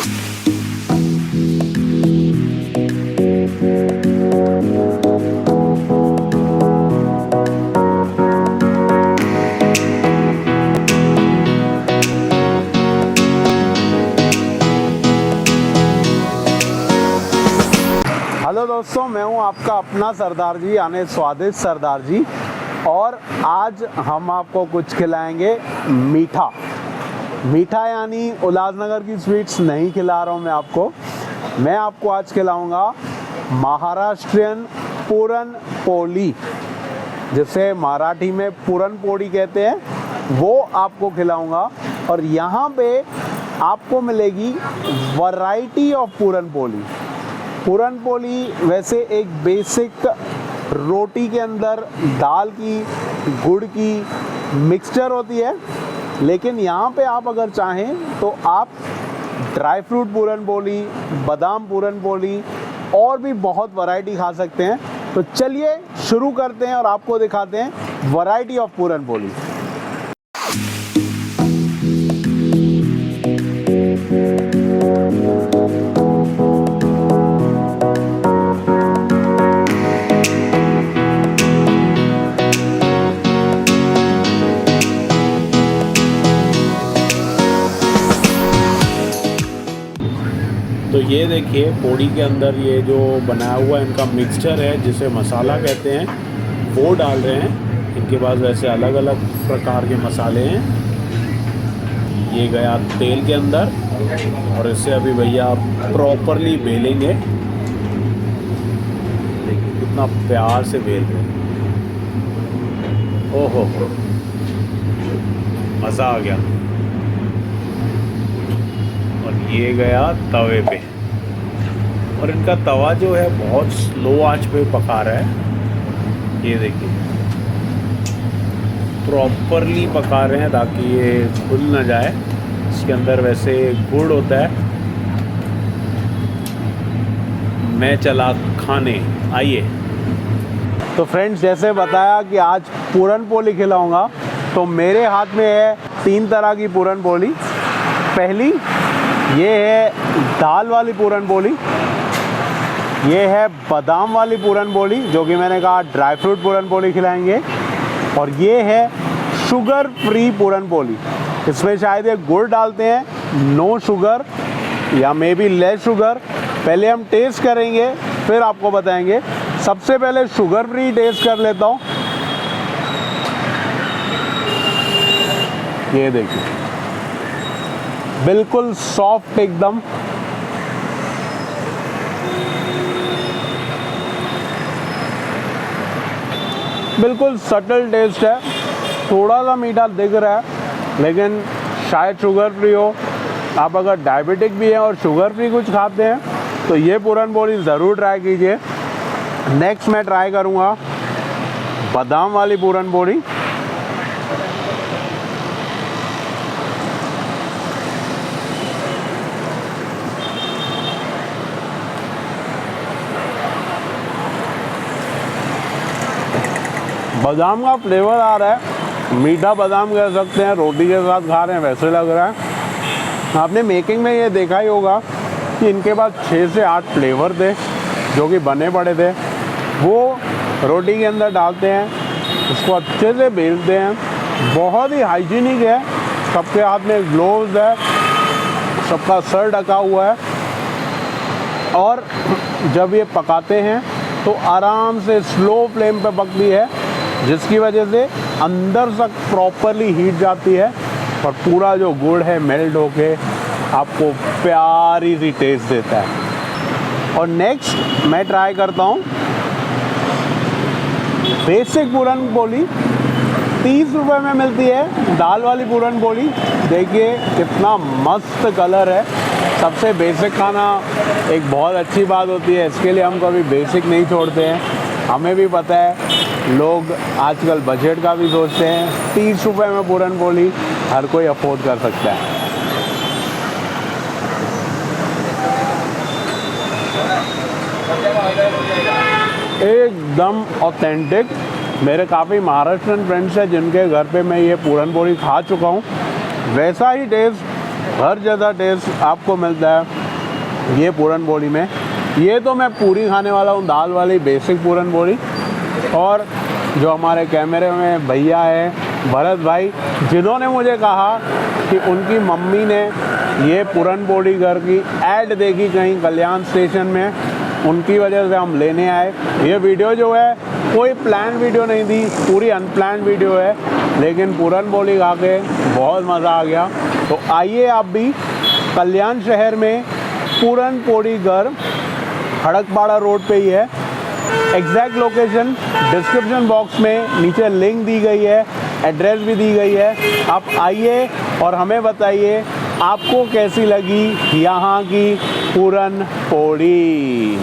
Hello दोस्तों, मैं हूं आपका अपना सरदार जी यानी स्वादिष्ट सरदार जी। और आज हम आपको कुछ खिलाएंगे मीठा। मीठा यानी उल्लासनगर की स्वीट्स नहीं खिला रहा हूं मैं आपको आज खिलाऊंगा महाराष्ट्रियन पूरन पोली, जिसे मराठी में पूरन पोड़ी कहते हैं, वो आपको खिलाऊंगा। और यहाँ पे आपको मिलेगी वैरायटी ऑफ पूरन पोली। पूरन पोली वैसे एक बेसिक रोटी के अंदर दाल की, गुड़ की मिक्सचर होती है, लेकिन यहाँ पे आप अगर चाहें तो आप ड्राई फ्रूट पूरन पोली, बादाम पूरन पोली और भी बहुत वैरायटी खा सकते हैं। तो चलिए शुरू करते हैं और आपको दिखाते हैं वैरायटी ऑफ पूरन पोली। तो ये देखिए पोड़ी के अंदर ये जो बनाया हुआ इनका मिक्सचर है, जिसे मसाला कहते हैं, वो डाल रहे हैं। इनके पास वैसे अलग अलग प्रकार के मसाले हैं। ये गया तेल के अंदर और इससे अभी भैया प्रॉपरली बेलेंगे। देखिए कितना प्यार से बेल रहे हैं। ओहो, मज़ा आ गया। और ये गया तवे पे, और इनका तवा जो है बहुत स्लो आंच पे पका रहा है। ये देखिए प्रॉपरली पका रहे हैं ताकि ये खुल ना जाए। इसके अंदर वैसे गुड़ होता है। मैं चला खाने, आइए। तो फ्रेंड्स, जैसे बताया कि आज पूरन पोली खिलाऊंगा, तो मेरे हाथ में है 3 तरह की पूरन पोली। पहली ये है दाल वाली पूरन पोली, ये है बादाम वाली पूरन पोली, जो कि मैंने कहा ड्राई फ्रूट पूरन पोली खिलाएंगे, और ये है शुगर फ्री पूरन पोली। इसमें शायद ये गुड़ डालते हैं, नो शुगर या मे बी लेस शुगर। पहले हम टेस्ट करेंगे, फिर आपको बताएंगे। सबसे पहले शुगर फ्री टेस्ट कर लेता हूँ। ये देखिए बिल्कुल सॉफ्ट एकदम। बिल्कुल सटल टेस्ट है, थोड़ा सा मीठा दिख रहा है, लेकिन शायद शुगर फ्री हो। आप अगर डायबिटिक भी हैं और शुगर फ्री कुछ खाते हैं तो ये पूरन पोली ज़रूर ट्राई कीजिए। नेक्स्ट मैं ट्राई करूँगा बादाम वाली पूरन पोली। बादाम का फ्लेवर आ रहा है, मीठा बादाम कह सकते हैं, रोटी के साथ खा रहे हैं वैसे लग रहा है। आपने मेकिंग में ये देखा ही होगा कि इनके पास 6 से 8 फ्लेवर थे जो कि बने पड़े थे। वो रोटी के अंदर डालते हैं, उसको अच्छे से बेलते हैं। बहुत ही हाइजीनिक है, सबके हाथ में ग्लोव्स है, सबका सर ढका हुआ है। और जब ये पकाते हैं तो आराम से स्लो फ्लेम पे पकती है, जिसकी वजह से अंदर तक प्रॉपरली हीट जाती है और पूरा जो गुड़ है मेल्ट होके आपको प्यारी सी टेस्ट देता है। और नेक्स्ट मैं ट्राई करता हूँ बेसिक पूरन पोली। 30 रुपये में मिलती है दाल वाली पूरन पोली। देखिए कितना मस्त कलर है। सबसे बेसिक खाना एक बहुत अच्छी बात होती है, इसके लिए हम कभी बेसिक नहीं छोड़ते हैं। हमें भी पता है लोग आजकल बजट का भी सोचते हैं। 30 रुपये में पूरन पोली हर कोई अफोर्ड कर सकता है। एकदम ऑथेंटिक। मेरे काफ़ी महाराष्ट्रन फ्रेंड्स हैं जिनके घर पे मैं ये पूरन पोली खा चुका हूँ। वैसा ही टेस्ट हर जगह टेस्ट आपको मिलता है ये पूरन पोली में। ये तो मैं पूरी खाने वाला हूँ, दाल वाली बेसिक पूरन पोली। और जो हमारे कैमरे में भैया है भरत भाई, जिन्होंने मुझे कहा कि उनकी मम्मी ने ये पूरन पोली घर की ऐड देखी कहीं कल्याण स्टेशन में, उनकी वजह से हम लेने आए। ये वीडियो जो है कोई प्लान वीडियो नहीं थी, पूरी अनप्लान वीडियो है, लेकिन पूरन पोली खा के बहुत मज़ा आ गया। तो आइए आप भी कल्याण शहर में पूरन पोली घर खड़कपाड़ा रोड पे ही है। एग्जैक्ट लोकेशन डिस्क्रिप्शन बॉक्स में नीचे लिंक दी गई है, एड्रेस भी दी गई है। आप आइए और हमें बताइए आपको कैसी लगी यहाँ की पूरन पोली।